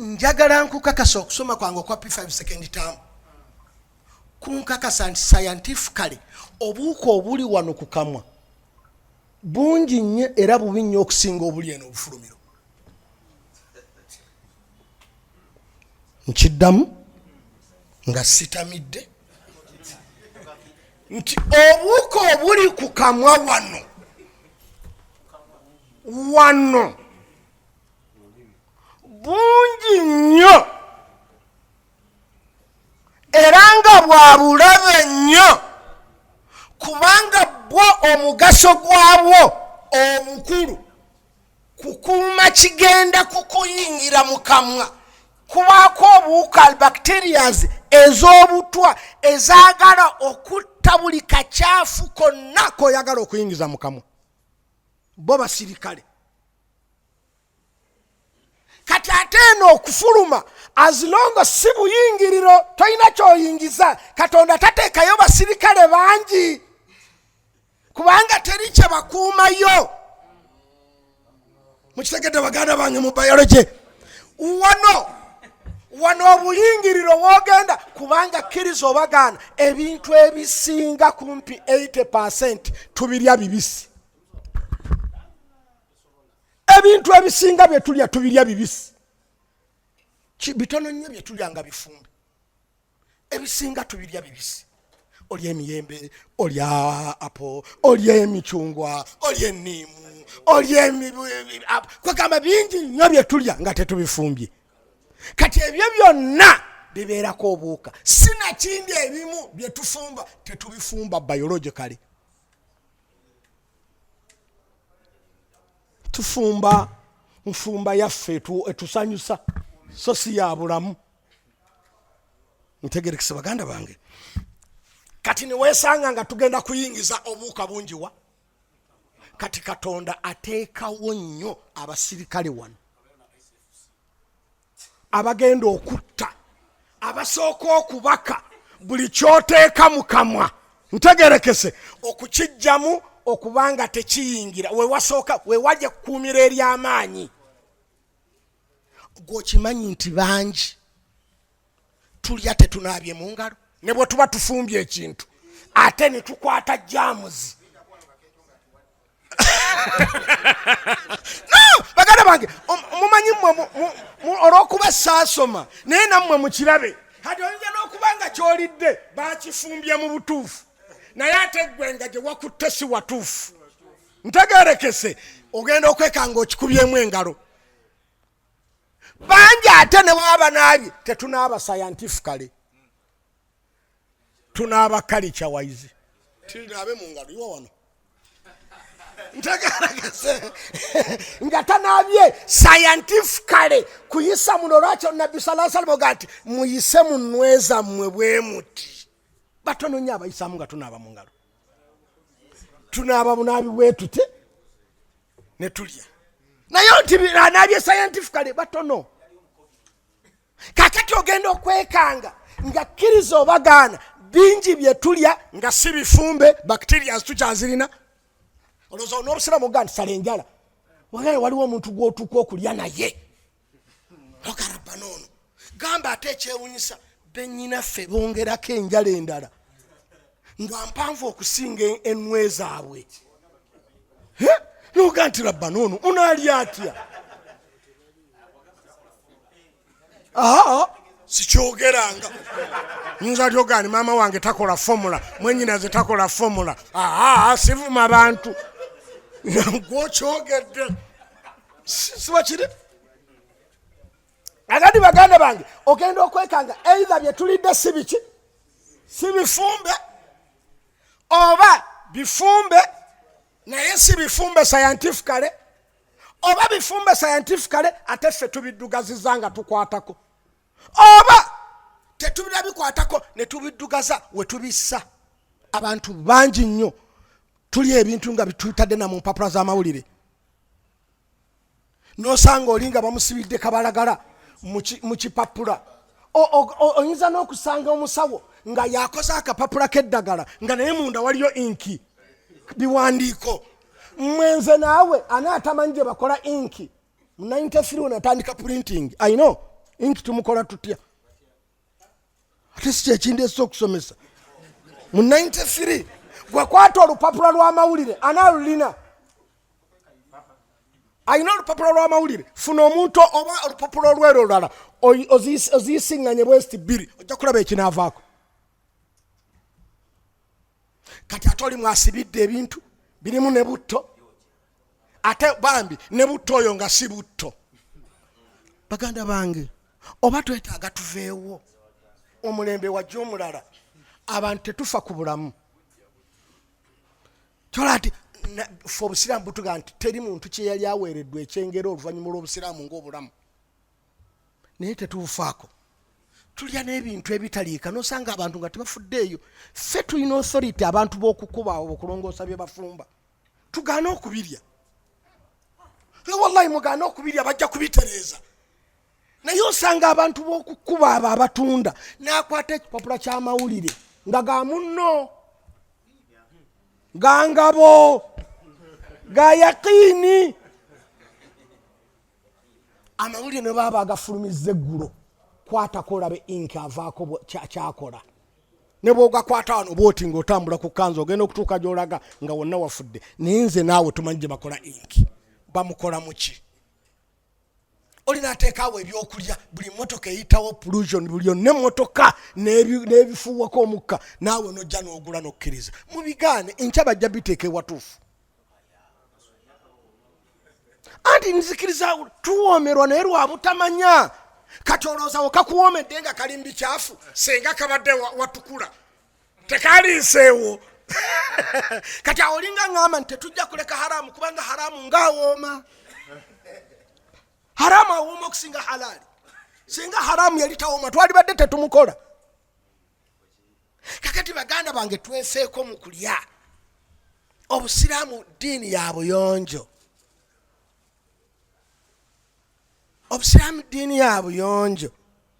njagala nkukakasa okusoma kwange kwa P5 second term kunkakasa nti scientifically obuuka obuli wano ku kamwa bungi nnyo era bubi nnyo okusinga obuli eno obufulumiro. Nkiddamu nga sitamidde nti obuuka obuli ku kamwa wano bungi nnyo era nga bwa bulabe nnyo kubanga bwo omugaso gwabwo omukulu kukuuma kigenda kukuyingira mu kamwa. Kubaako obuwuka bacterias ez'obutwa ezaagala okutta buli kacaafu konna koyagala okuyingiza mu kamwa. Bo basirikale. Kati ate eno okufuluma as long as si buyingiriro toyina kyoyingiza. Katonda tateekayo basirikale bangi kubanga teri kye bakuumayo. Mukitegedde baganda bange mu biology wano obuyingiriro wogenda kubanga kkiriza obagaana ebintu ebisinga kumpi 80% tubirya bibisi. Ebintu ebisinga byetulya tubirya bibisi. Bitono nnyo byetulya nga bifumbe. Ebisinga tubirya bibisi. Olya emiyembe, olya apo, olya emicungwa, olya enniimu, olya kwegamba bingi nnyo byetulya nga tetubifumbye. Kati ebyo byonna bibeerako obuuka. Sinakindi ebimu byetufumba tetubifumba biologically. Tufumba nfumba yaffe etusanyusa so si ya bulamu. Ntegerekese baganda bange. Kati niweesanga nga tugenda kuyingiza obuuka bungi wa. Kati Katonda ateekawo nnyo abasirikale wano abagenda okutta abasooka okubaka buli kyoteeka mu kamwa. Ntegerekese okukijjamu okubanga tekiyingira wewasooka wewajja kukuumira ery'amaanyi. Gwokimanyi nti bangi tulya tetunaabye mu ngalo ne bwe tuba tufumbye ekintu ate ne tukwata jamuzi. No, baganda bange mumanyi olw'okuba saasoma naye nammwe mukirabe. Kati oyinza n'okubanga kyolidde bakifumbye mu butuufu naye ate gwe nga gye wakutte si watuufu. Ntegerekese ogenda okwekanga okikubyemu engalo. Bangi ate ne bwaba naabye tetunaaba scientifically. Tunaaba culture wise. Tinaabe mu ngalo iwa wano. Ntegerekese nga tanaabye scientifically kuyisa muno lwakyo Nabbi sallallahu alaihi wasallam ati muyise mu nnweza mmwe bwe muti. Batono nnyo abayisaamu nga tunaaba mu ngalo. Tunaaba bunaabi bwetute ne tulya. Naye nti anaabye scientifically batono. Kakati ogenda okwekanga nga kkiriza obagaana bingi bye tulya nga si bifumbe bacteria tukyazirina. Olowooza n'obusiramu gandi sala enjala. Waliwo omuntu gw'otuuka okulya naye. Ogarabba n'ono. Gamba ate ekyewunyisa bennyinaffe bongerako enjala endala nga mpanvu okusinga ennwe zaabwe. Noga nti rabba n'ono unaalya atya? Sikyogeranga. Nyinza lyogani maama wange takola formula, mwennyinaze takola formula. Sivuma abantu. Gwokyogedde. Siwakiri? Agandi baganda bange ogenda okwekanga either bye tulidde si biki si bifumbe oba bifumbe naye si bifumbe scientifically oba bifumbe scientifically ate ffe tubiddugaziza nga tukwatako oba tetubirabikwatako ne tubiddugaza we tubissa. Abantu bangi nnyo tuli ebintu nga bitutadde na mu mpapula z'amawulire n'osanga olinga bamusibidde kabalagala mu kipapula. Oyinza n'okusanga omusawo nga yakoze akapapula k'eddagala nga naye munda waliyo inki biwandiiko. Mwenze naawe anaatamanyi gye bakola inki mu 93 natandika printing. I know inki tumukola tutya ate si kyekindesa okusomesa mu 93 gwekwata olupapula lw'amawulire analulina ayina olupapula lw'amawulire funa omuntu oba olupapula olwero olulala oziyisiŋŋanye bwesti 2 ojja kulaba ekinaavaako kati ate oli mwasibidde ebintu birimu ne butto ate bambi ne butto oyo nga si butto. Baganda bange oba twetaaga tuveewo omulembe wajja omulala abantu tetufa ku bulamu kyola nti fe obusiraamu butuga nti teri muntu kye yali aweereddwa ekyengero oluvannyuma lw'obusiraamu ng'obulamu naye tetubufaako tulya n'ebintu ebitaliika nosanga abantu nga tebafuddeeyo. Ffe tulina authority abantu b'okukuba abo okulongoosa bye bafumba tugaana okubirya wallahi mugaana okubirya bajja kubitereeza naye osanga abantu b'okukuba abo abatunda n'akwata ekipapula ky'amawulire nga ga munno ga ngabo ga yaqiini amawulire ne baba agafulumizza eggulo kwatako olabe inki avaako kyakola ne bwogakwata wano bwoti ng'otambula ku kanzu ogenda okutuuka gy'olaga nga wonna wafudde naye nze naawe tumanyi gye bakola inki bamukola muki olina ateekaawo ebyokulya buli motoka eyitawo pollution buli yonna emmotoka n'ebifuuwako omukka naawe nojja n'ogula n'okkiriza mubigaane enkya bajja biteeka ewatuufu anti nzikiriza tuwoomerwa naye lwabutamanya kati olowooza kakuwoomedde nga kali mbikyafu senga kabadde watukula tekaliiseewo kati awolinga ngamba nti tetujja kuleka haramu kubanga haramu ngaawooma haramu awooma okusinga halaali singa haramu yali tawooma twalibadde tetumukola. Kakati baganda bange twefeeko mu kulya obusiraamu ddiini ya buyonjo obusiraamu ddiini ya buyonjo